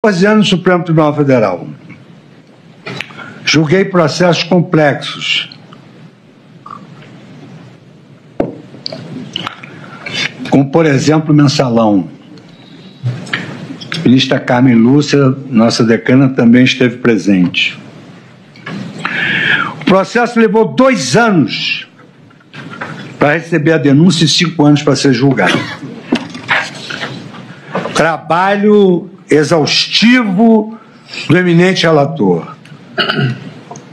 14 anos no Supremo Tribunal Federal. Julguei processos complexos, como, por exemplo, o mensalão. A ministra Carmen Lúcia, nossa decana, também esteve presente. O processo levou 2 anos para receber a denúncia e 5 anos para ser julgado. Trabalho exaustivo do eminente relator,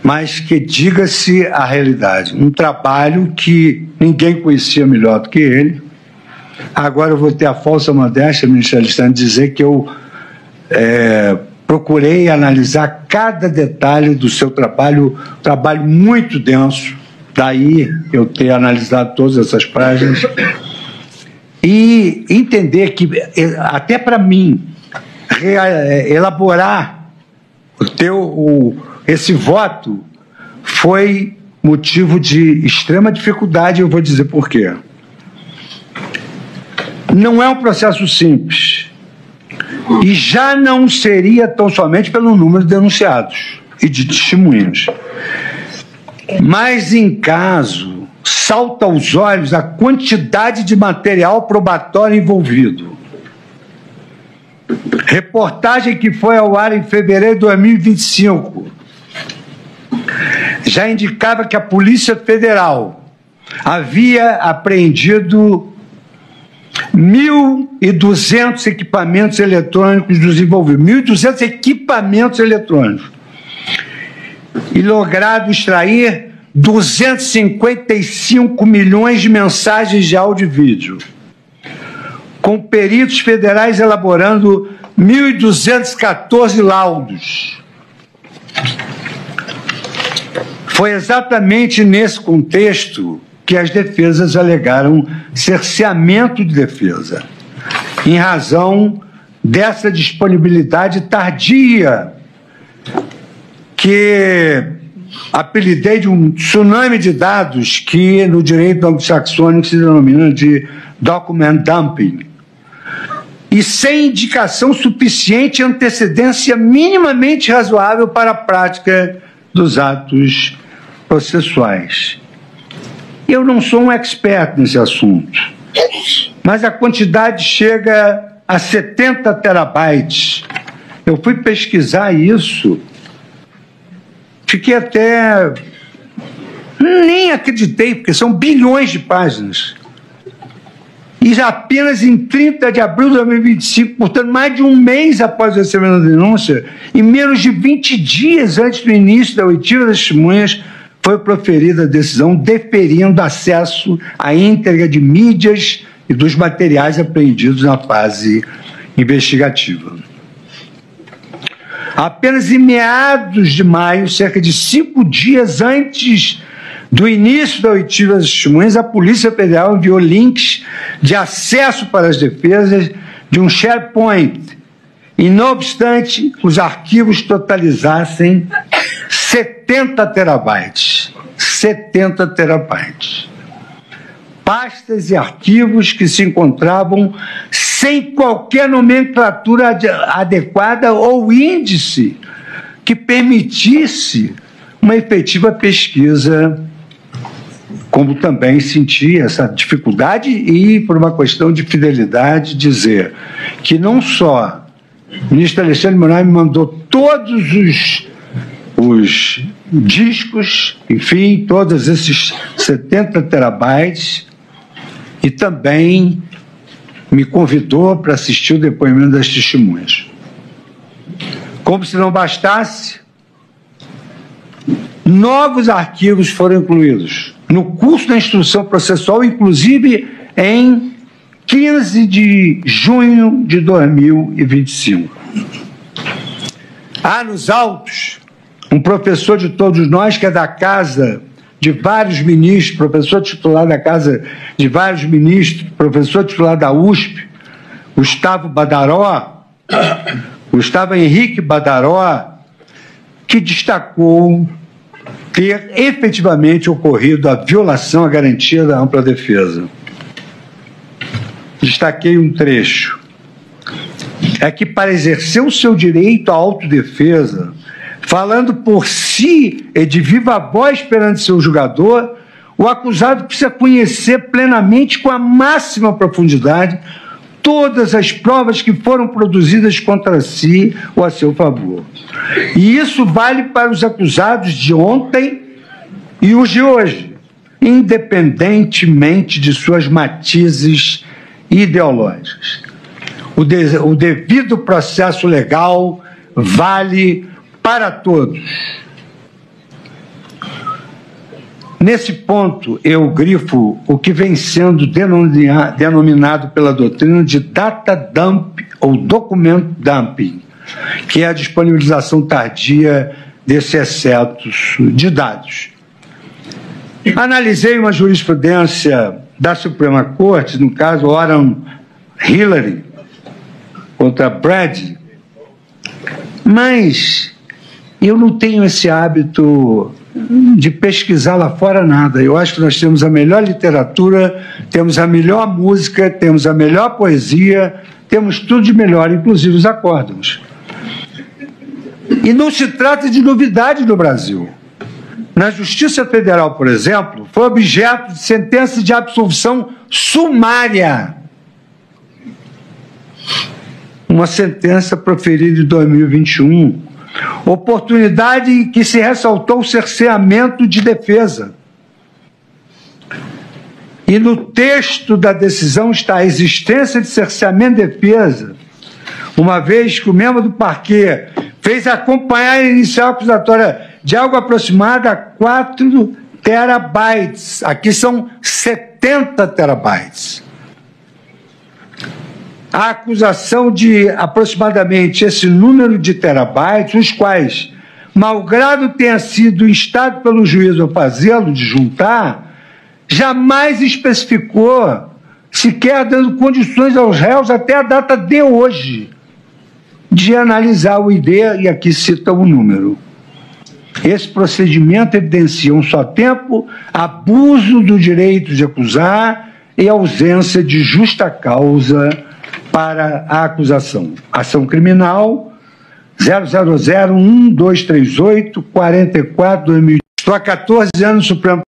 mas que diga-se a realidade, um trabalho que ninguém conhecia melhor do que ele. Agora eu vou ter a falsa modéstia, ministro Alexandre, dizer que eu procurei analisar cada detalhe do seu trabalho muito denso, daí eu ter analisado todas essas páginas, e entender que, até para mim, elaborar esse voto foi motivo de extrema dificuldade, eu vou dizer por quê. Não é um processo simples, e já não seria tão somente pelo número de denunciados e de testemunhas, mas em caso salta aos olhos a quantidade de material probatório envolvido. Reportagem que foi ao ar em fevereiro de 2025 já indicava que a Polícia Federal havia apreendido 1.200 equipamentos eletrônicos dos envolvidos, 1.200 equipamentos eletrônicos, e logrado extrair 255 milhões de mensagens de áudio e vídeo, com peritos federais elaborando 1.214 laudos. Foi exatamente nesse contexto que as defesas alegaram cerceamento de defesa, em razão dessa disponibilidade tardia, que apelidei de um tsunami de dados que no direito anglo-saxônico se denomina de document dumping, e sem indicação suficiente e antecedência minimamente razoável para a prática dos atos processuais. Eu não sou um expert nesse assunto, mas a quantidade chega a 70 terabytes. Eu fui pesquisar isso, fiquei até... nem acreditei, porque são bilhões de páginas. E já apenas em 30 de abril de 2025, portanto, mais de um mês após o recebimento da denúncia, e menos de 20 dias antes do início da oitiva das testemunhas, foi proferida a decisão deferindo acesso à íntegra de mídias e dos materiais apreendidos na fase investigativa. Apenas em meados de maio, cerca de 5 dias antes do início da oitiva das testemunhas, a Polícia Federal enviou links de acesso para as defesas de um SharePoint, e, não obstante, os arquivos totalizassem 70 terabytes. 70 terabytes. Pastas e arquivos que se encontravam sem qualquer nomenclatura adequada ou índice que permitisse uma efetiva pesquisa, como também senti essa dificuldade e, por uma questão de fidelidade, dizer que não só o ministro Alexandre de Moraes me mandou todos os discos, enfim, todos esses 70 terabytes, e também me convidou para assistir o depoimento das testemunhas. Como se não bastasse, novos arquivos foram incluídos no curso da instrução processual, inclusive em 15 de junho de 2025. Há nos autos um professor de todos nós, que é da casa de vários ministros, professor titular da casa de vários ministros, professor titular da USP, Gustavo Henrique Badaró, que destacou ter efetivamente ocorrido a violação à garantia da ampla defesa. Destaquei um trecho. é que, para exercer o seu direito à autodefesa, falando por si e de viva voz perante seu julgador, o acusado precisa conhecer plenamente, com a máxima profundidade, todas as provas que foram produzidas contra si ou a seu favor. E isso vale para os acusados de ontem e os de hoje, independentemente de suas matizes ideológicas. O devido processo legal vale para todos. Nesse ponto, eu grifo o que vem sendo denominado pela doutrina de data dump ou documento dumping, que é a disponibilização tardia desses excetos de dados. Analisei uma jurisprudência da Suprema Corte, no caso Oram Hillary contra Brad, mas eu não tenho esse hábito de pesquisar lá fora nada. Eu acho que nós temos a melhor literatura, temos a melhor música, temos a melhor poesia, temos tudo de melhor, inclusive os acórdãos. E não se trata de novidade no Brasil. Na Justiça Federal, por exemplo, foi objeto de sentença de absolvição sumária. Uma sentença proferida em 2021. Oportunidade em que se ressaltou o cerceamento de defesa. E no texto da decisão está a existência de cerceamento de defesa, uma vez que o membro do parquê fez acompanhar a inicial acusatória de algo aproximado a 4 terabytes. Aqui são 70 terabytes. A acusação de aproximadamente esse número de terabytes, os quais, malgrado tenha sido instado pelo juiz a fazê-lo, de juntar, jamais especificou, sequer dando condições aos réus até a data de hoje, de analisar o ID, e aqui cita o número. Esse procedimento evidencia um só tempo, abuso do direito de acusar e ausência de justa causa para a acusação. Ação criminal 0001238 44 2000. Estou há 14 anos no Supremo